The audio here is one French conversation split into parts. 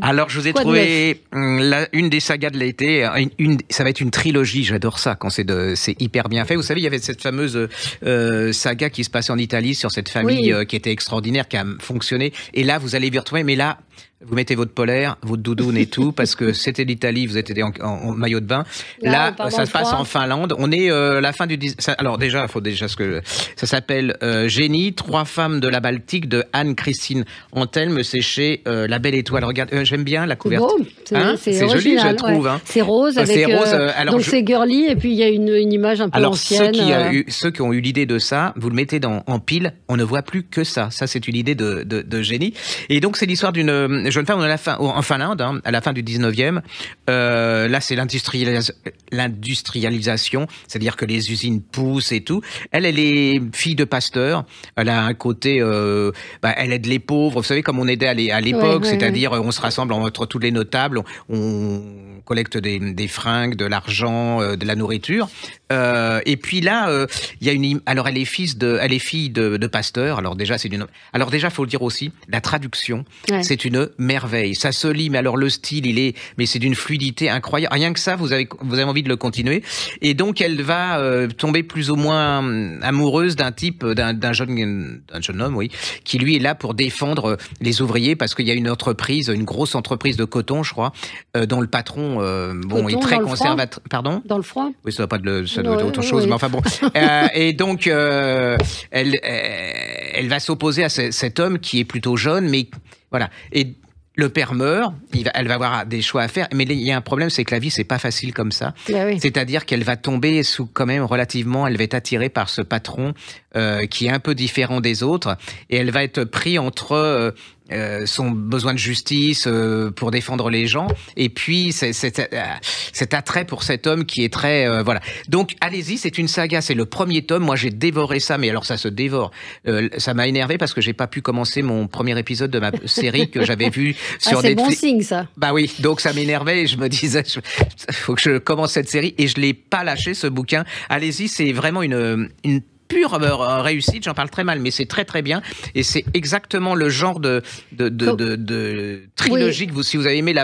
Alors, je vous ai quoi de trouvé une des sagas de l'été. Ça va être une trilogie. J'adore ça quand c'est hyper bien fait. Vous savez, il y avait cette fameuse saga qui se passait en Italie sur cette famille Oui. qui était extraordinaire, qui a fonctionné. Et là, vous allez vous retrouver. Mais là, vous mettez votre polaire, votre doudoune et tout, parce que c'était l'Italie, vous étiez en maillot de bain. Là, ça se passe en Finlande. On est la fin du... Alors déjà, il faut déjà ce que... Ça s'appelle Génie, 3 femmes de la Baltique de Anne-Christine Antelme, c'est chez La Belle Étoile. Regarde, j'aime bien la couverture. C'est joli, je trouve. Ouais. C'est rose, avec, donc c'est girly, et puis il y a une image un peu ancienne. Ceux qui ont eu l'idée de ça, vous le mettez en pile, on ne voit plus que ça. Ça, c'est une idée de génie. Et donc, c'est l'histoire d'une jeune femme en Finlande, à la fin du 19e. Là, c'est l'industrialisation, c'est-à-dire que les usines poussent et tout. Elle est fille de pasteur. Elle a un côté... elle aide les pauvres. Vous savez, comme on aidait à l'époque, c'est-à-dire on se rassemble entre tous les notables, on collecte des fringues, de l'argent, de la nourriture. Et puis là, il y a alors elle est fille de pasteur. Alors déjà, faut le dire aussi, la traduction, c'est une merveille. Ça se lit, mais alors le style, mais c'est d'une fluidité incroyable. Rien que ça, vous avez envie de le continuer. Et donc elle va tomber plus ou moins amoureuse d'un jeune homme, oui, qui lui est là pour défendre les ouvriers, parce qu'il y a une grosse entreprise de coton, je crois, dont le patron, est très conservateur. Pardon ? Dans le froid ? Oui, ça doit être autre chose, mais enfin bon. Et donc, elle va s'opposer à cet homme qui est plutôt jeune, mais voilà. Et le père meurt, elle va avoir des choix à faire, mais il y a un problème, c'est que la vie, c'est pas facile comme ça. C'est-à-dire qu'elle va tomber elle va être attirée par ce patron qui est un peu différent des autres, et elle va être prise entre son besoin de justice pour défendre les gens, et puis cet attrait pour cet homme qui est très... voilà. Donc, allez-y, c'est une saga, c'est le premier tome. Moi, j'ai dévoré ça, mais alors ça se dévore. Ça m'a énervé parce que j'ai pas pu commencer mon premier épisode de ma série que j'avais vu sur Netflix. C'est bon signe, ça. Bah oui, donc ça m'énervait et je me disais, faut que je commence cette série, et je l'ai pas lâché, ce bouquin. Allez-y, c'est vraiment une pure réussite. J'en parle très mal, mais c'est très très bien, et c'est exactement le genre de trilogie que si vous avez aimé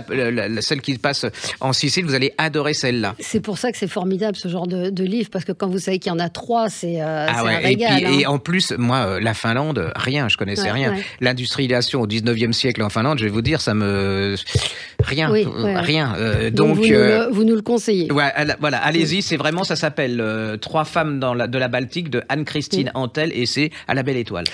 celle qui se passe en Sicile, vous allez adorer celle-là. C'est pour ça que c'est formidable, ce genre de livre, parce que quand vous savez qu'il y en a 3, c'est un régal. Et en plus, moi, la Finlande, je connaissais rien. L'industrialisation au 19e siècle en Finlande, je vais vous dire, ça me... Rien. Donc vous nous le conseillez. Voilà, allez-y, c'est vraiment, ça s'appelle 3 femmes de la Baltique de Anne-Christine Antel, et c'est à La Belle Étoile.